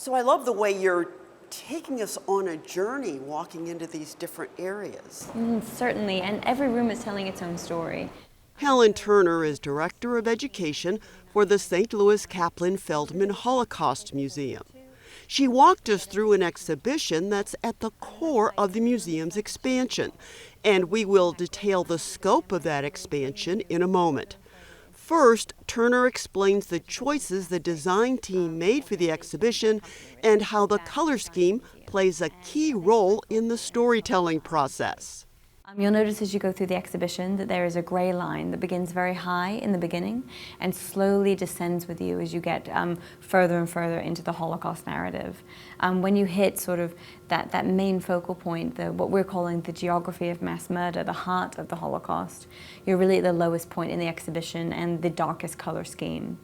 So I love the way you're taking us on a journey, walking into these different areas. Certainly, and every room is telling its own story. Helen Turner is Director of Education for the St. Louis Kaplan Feldman Holocaust Museum. She walked us through an exhibition that's at the core of the museum's expansion, and we will detail the scope of that expansion in a moment. First, Turner explains the choices the design team made for the exhibition and how the color scheme plays a key role in the storytelling process. You'll notice as you go through the exhibition that there is a gray line that begins very high in the beginning and slowly descends with you as you get further and further into the Holocaust narrative. When you hit sort of that main focal point, what we're calling the geography of mass murder, the heart of the Holocaust, you're really at the lowest point in the exhibition and the darkest color scheme.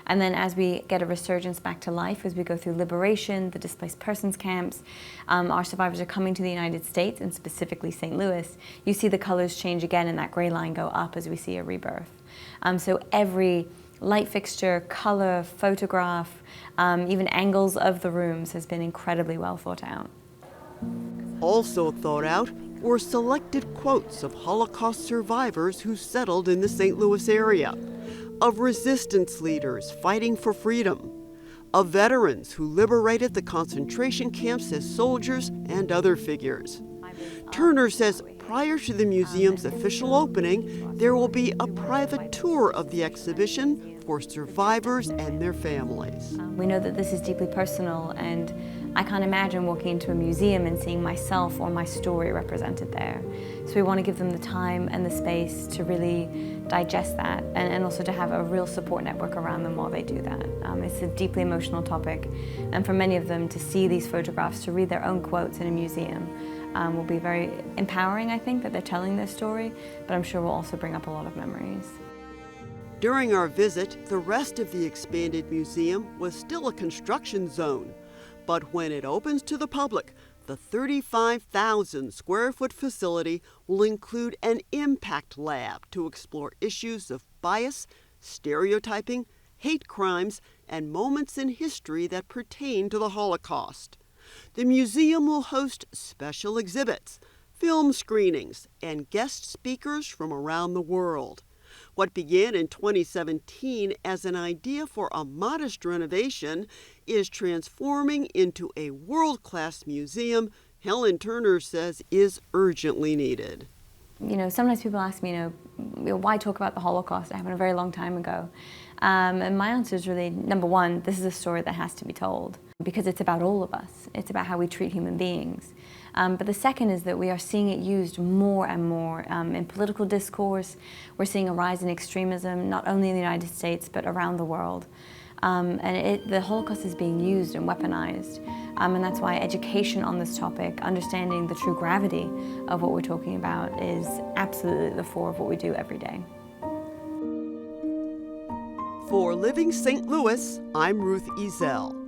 And then as we get a resurgence back to life, as we go through liberation, the displaced persons camps, our survivors are coming to the United States, and specifically St. Louis, you see the colors change again and that gray line go up as we see a rebirth. So every light fixture, color, photograph, even angles of the rooms has been incredibly well thought out. Also thought out were selected quotes of Holocaust survivors who settled in the St. Louis area, of resistance leaders fighting for freedom, of veterans who liberated the concentration camps as soldiers, and other figures. Turner says prior to the museum's official opening, there will be a private tour of the exhibition for survivors and their families. We know that this is deeply personal, and I can't imagine walking into a museum and seeing myself or my story represented there. So we want to give them the time and the space to really digest that, and also to have a real support network around them while they do that. It's a deeply emotional topic, and for many of them to see these photographs, to read their own quotes in a museum, will be very empowering, I think, that they're telling their story, but I'm sure will also bring up a lot of memories. During our visit, the rest of the expanded museum was still a construction zone. But when it opens to the public, the 35,000 square foot facility will include an impact lab to explore issues of bias, stereotyping, hate crimes, and moments in history that pertain to the Holocaust. The museum will host special exhibits, film screenings, and guest speakers from around the world. What began in 2017 as an idea for a modest renovation is transforming into a world-class museum Helen Turner says is urgently needed. You know, sometimes people ask me, why talk about the Holocaust? It happened a very long time ago. And my answer is really, number one, this is a story that has to be told because it's about all of us. It's about how we treat human beings. But the second is that we are seeing it used more and more in political discourse. We're seeing a rise in extremism, not only in the United States, but around the world. The Holocaust is being used and weaponized. And that's why education on this topic, understanding the true gravity of what we're talking about, is absolutely at the fore of what we do every day. For Living St. Louis, I'm Ruth Ezell.